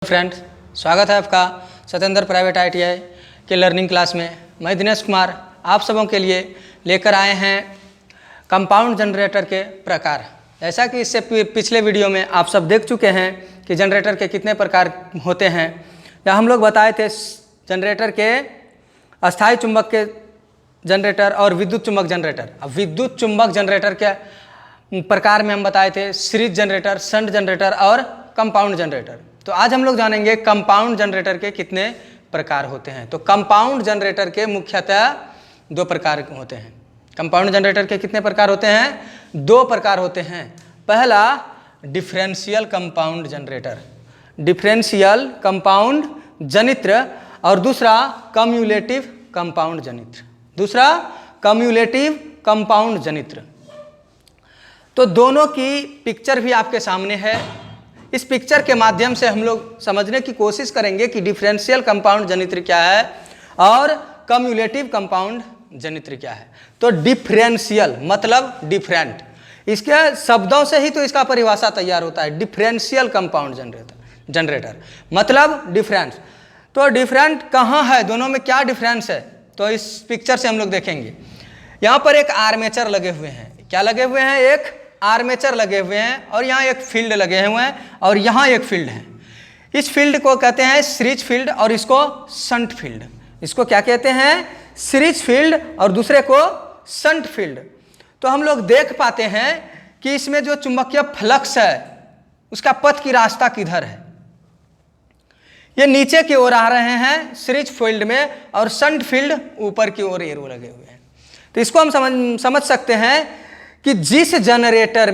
Friends, स्वागत है आपका सत्येंद्र प्राइवेट ITI के लर्निंग क्लास में। मैं दिनेश कुमार आप सबों के लिए लेकर आए हैं कंपाउंड जनरेटर के प्रकार। जैसा कि इससे पिछले वीडियो में आप सब देख चुके हैं कि जनरेटर के कितने प्रकार होते हैं। या हम लोग बताए थे जनरेटर के अस्थायी चुंबक के जनरेटर और विद्युत चुंबक जनरेटर। अब विद्युत चुंबक जनरेटर के प्रकार में हम बताए थे सीरीज जनरेटर, शंट जनरेटर और कंपाउंड जनरेटर। तो आज हम लोग जानेंगे कंपाउंड जनरेटर के कितने प्रकार होते हैं। तो कंपाउंड जनरेटर के मुख्यतः दो प्रकार होते हैं। कंपाउंड जनरेटर के कितने प्रकार होते हैं? दो प्रकार होते हैं। पहला differential compound generator, differential compound जनित्र, और दूसरा कम्युलेटिव कंपाउंड जनित्र। दूसरा कम्युलेटिव कंपाउंड जनित्र। तो दोनों की पिक्चर भी आपके सामने है। इस पिक्चर के माध्यम से हम लोग समझने की कोशिश करेंगे कि डिफरेंशियल कंपाउंड जनित्र क्या है और कम्युलेटिव कंपाउंड जनित्र क्या है। तो डिफरेंशियल मतलब डिफरेंट, इसके शब्दों से ही तो इसका परिभाषा तैयार होता है। डिफरेंशियल कंपाउंड जनरेटर मतलब डिफरेंस। तो डिफरेंट कहाँ है, दोनों में क्या डिफरेंस है, तो इस पिक्चर से हम लोग देखेंगे। यहाँ पर एक आर्मेचर लगे हुए हैं। क्या लगे हुए हैं? एक आर्मेचर लगे हुए हैं, और यहाँ एक फील्ड लगे हुए हैं, और यहाँ एक फील्ड है। इस फील्ड को कहते हैं सीरीज फील्ड और इसको शंट फील्ड। इसको क्या कहते हैं? सीरीज फील्ड और दूसरे को शंट फील्ड। तो हम लोग देख पाते हैं कि इसमें जो चुंबकीय फ्लक्स है उसका पथ की रास्ता किधर है। ये नीचे की ओर आ रहे हैं सीरीज फील्ड में, और शंट फील्ड ऊपर की ओर एरो लगे हुए हैं। तो इसको हम समझ सकते हैं कि जिस जनरेटर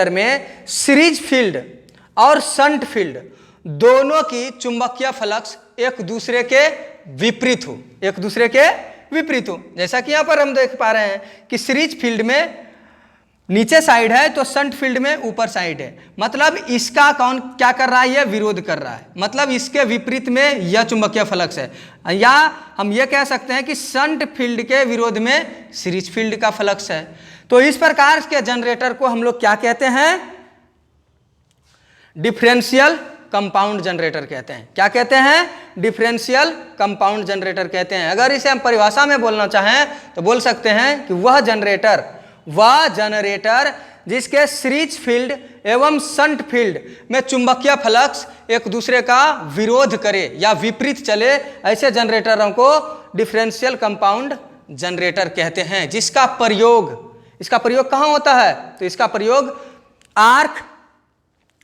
में सीरीज फील्ड और शंट फील्ड दोनों की चुंबकीय फ्लक्स एक दूसरे के विपरीत हो, जैसा कि यहां पर हम देख पा रहे हैं कि सीरीज फील्ड में नीचे साइड है तो शंट फील्ड में ऊपर साइड है। मतलब इसका कौन क्या कर रहा है? यह विरोध कर रहा है, मतलब इसके विपरीत में यह चुंबकीय फ्लक्स है। या हम यह कह सकते हैं कि शंट फील्ड के विरोध में सीरीज फील्ड का फ्लक्स है। तो इस प्रकार के जनरेटर को हम लोग क्या कहते हैं? डिफरेंशियल कंपाउंड जनरेटर कहते हैं। क्या कहते हैं? डिफरेंशियल कंपाउंड जनरेटर कहते हैं। अगर इसे हम परिभाषा में बोलना चाहें तो बोल सकते हैं कि वह जनरेटर जिसके सीरीज फील्ड एवं शंट फील्ड में चुंबकीय फ्लक्स एक दूसरे का विरोध करे या विपरीत चले, ऐसे जनरेटरों को डिफरेंशियल कंपाउंड जनरेटर कहते हैं। इसका प्रयोग कहाँ होता है? तो इसका प्रयोग आर्क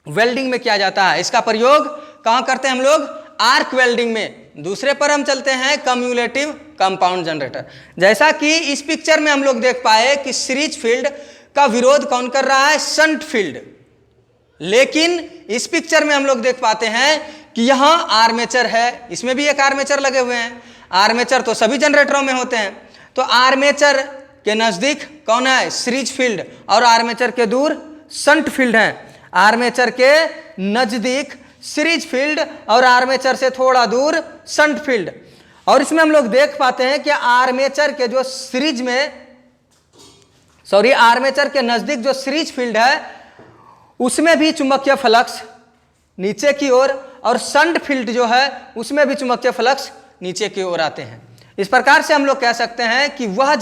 वेल्डिंग में किया जाता है। इसका प्रयोग कहाँ करते हैं हम लोग? आर्क वेल्डिंग में। दूसरे पर हम चलते हैं कम्युलेटिव कंपाउंड जनरेटर। जैसा कि इस पिक्चर में हम लोग देख पाए कि सीरीज फील्ड का विरोध कौन कर रहा है? Shunt field. लेकिन इस पिक्चर में हम लोग देख पाते हैं कि यहां आर्मेचर है, इसमें भी एक आर्मेचर लगे हुए हैं। आर्मेचर तो सभी जनरेटरों में होते हैं। तो आर्मेचर के नजदीक कौन है? सीरीज फील्ड, और आर्मेचर के दूर शंट फील्ड है। आर्मेचर के नजदीक सीरीज फील्ड और आर्मेचर से थोड़ा दूर शंट फील्ड। और इसमें हम लोग देख पाते हैं कि आर्मेचर के नजदीक जो सीरीज फील्ड है उसमें भी चुंबकीय फ्लक्स नीचे की ओर, और शंट फील्ड जो है उसमें भी चुंबकीय फ्लक्स नीचे की ओर आते हैं। इस प्रकार से हम लोग कह सकते हैं कि वह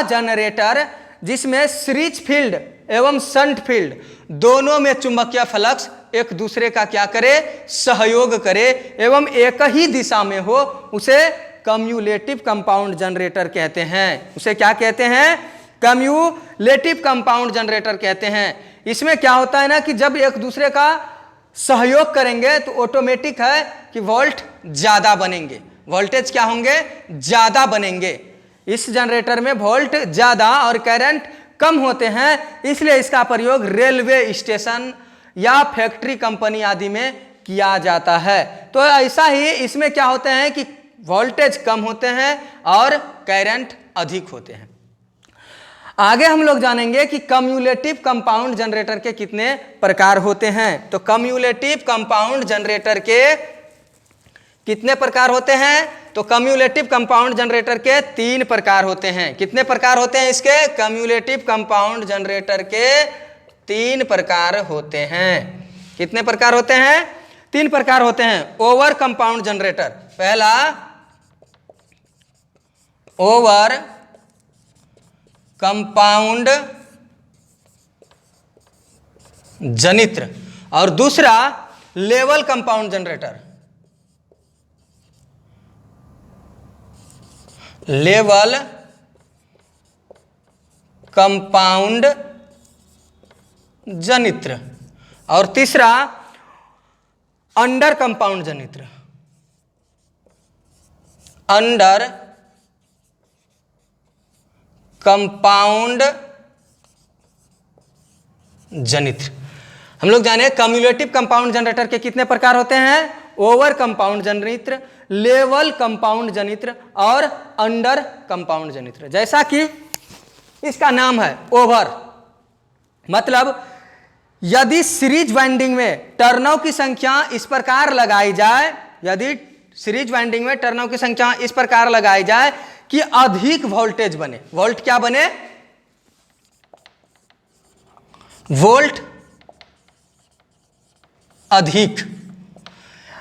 जनरेटर जिसमें सीरीज फील्ड एवं शंट फील्ड दोनों में चुंबकीय फ्लक्स एक दूसरे का क्या करे? सहयोग करे एवं एक ही दिशा में हो, उसे कम्युलेटिव कंपाउंड जनरेटर कहते हैं। उसे क्या कहते हैं? कम्युलेटिव कंपाउंड जनरेटर कहते हैं। इसमें क्या होता है ना कि जब एक दूसरे का सहयोग करेंगे तो ऑटोमेटिक है कि वोल्टेज क्या होंगे? ज्यादा बनेंगे। इस जनरेटर में वोल्ट ज्यादा और करंट कम होते हैं, इसलिए इसका प्रयोग रेलवे स्टेशन या फैक्ट्री कंपनी आदि में किया जाता है। तो ऐसा ही इसमें क्या होते हैं कि वोल्टेज कम होते हैं और करंट अधिक होते हैं। आगे हम लोग जानेंगे कि कम्युलेटिव कंपाउंड जनरेटर के कितने प्रकार होते हैं। तो कम्युलेटिव कंपाउंड जनरेटर के कितने प्रकार होते हैं? तो कम्युलेटिव कंपाउंड जनरेटर के 3 प्रकार होते हैं। कितने प्रकार होते हैं इसके? कम्युलेटिव कंपाउंड जनरेटर के 3 प्रकार होते हैं। कितने प्रकार होते हैं? 3 प्रकार होते हैं। ओवर कंपाउंड जनरेटर, पहला ओवर कंपाउंड जनित्र और दूसरा level compound generator. Level compound जनित्र और तीसरा अंडर कंपाउंड जनित्र। अंडर कंपाउंड जनित्र। हम लोग जाने कम्युलेटिव कंपाउंड जनरेटर के कितने प्रकार होते हैं? ओवर कंपाउंड जनित्र, लेवल कंपाउंड जनित्र और अंडर कंपाउंड जनित्र। जैसा कि इसका नाम है ओवर, मतलब यदि सीरीज वाइंडिंग में टर्नों की संख्या इस प्रकार लगाई जाए, यदि सीरीज वाइंडिंग में टर्नों की संख्या इस प्रकार लगाई जाए कि अधिक वोल्टेज बने। वोल्ट क्या बने? वोल्ट अधिक।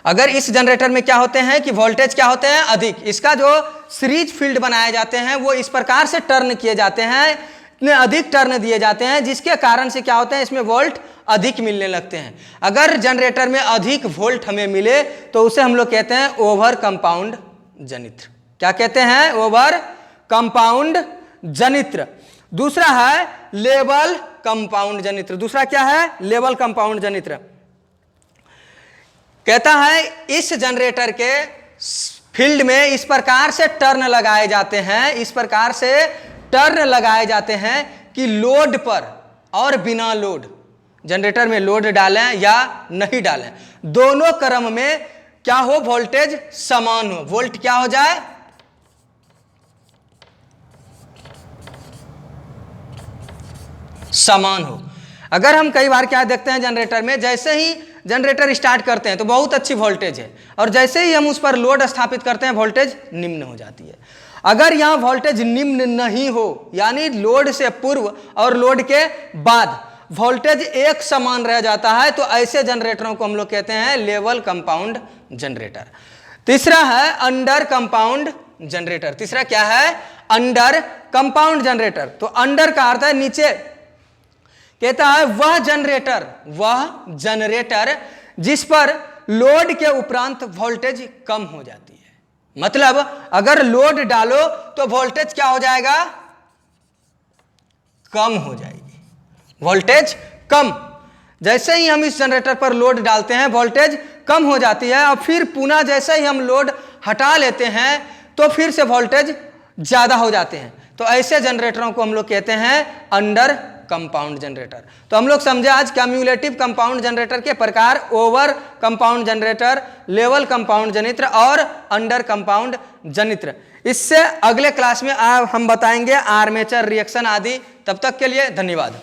अगर इस जनरेटर में क्या होते हैं कि वोल्टेज क्या होते हैं? अधिक। इसका जो सीरीज फील्ड बनाए जाते हैं वो इस प्रकार से टर्न किए जाते हैं, इतने अधिक टर्न दिए जाते हैं जिसके कारण से क्या होते हैं? इसमें वोल्ट अधिक मिलने लगते हैं। अगर जनरेटर में अधिक वोल्ट हमें मिले तो उसे हम लोग कहते हैं ओवर कंपाउंड जनित्र। क्या कहते हैं? ओवर कंपाउंड जनित्र। दूसरा है लेवल कंपाउंड जनित्र। दूसरा क्या है? लेवल कंपाउंड जनित्र। कहता है इस जनरेटर के फील्ड में इस प्रकार से टर्न लगाए जाते हैं, इस प्रकार से टर्न लगाए जाते हैं कि लोड पर और बिना लोड, जनरेटर में लोड डालें या नहीं डालें, दोनों क्रम में क्या हो? वोल्टेज समान हो। वोल्ट क्या हो जाए? समान हो। अगर हम कई बार क्या देखते हैं जनरेटर में, जैसे ही जनरेटर स्टार्ट करते हैं तो बहुत अच्छी वोल्टेज है और जैसे ही हम उस पर लोड स्थापित करते हैं वोल्टेज निम्न हो जाती है। अगर यहाँ वोल्टेज निम्न नहीं हो, यानी लोड से पूर्व और लोड के बाद वोल्टेज एक समान रह जाता है, तो ऐसे जनरेटरों को हम लोग कहते हैं लेवल कंपाउंड जनरेटर। तीसरा है अंडर कंपाउंड जनरेटर। तीसरा क्या है? Under compound generator. तो अंडर का अर्थ है नीचे। कहता है वह जनरेटर जिस पर लोड के उपरांत वोल्टेज कम हो जाती है। मतलब अगर लोड डालो तो वोल्टेज क्या हो जाएगा? कम हो जाएगी, वोल्टेज कम। जैसे ही हम इस जनरेटर पर लोड डालते हैं वोल्टेज कम हो जाती है और फिर पुनः जैसे ही हम लोड हटा लेते हैं तो फिर से वोल्टेज ज्यादा हो जाते हैं। तो ऐसे जनरेटरों को हम लोग कहते हैं अंडर कंपाउंड जनरेटर। तो हम लोग समझे आज कम्युलेटिव कंपाउंड जनरेटर के प्रकार, over compound generator, level compound जनित्र और अंडर कंपाउंड जनित्र। इससे अगले क्लास में हम बताएंगे आर्मेचर रिएक्शन आदि। तब तक के लिए धन्यवाद।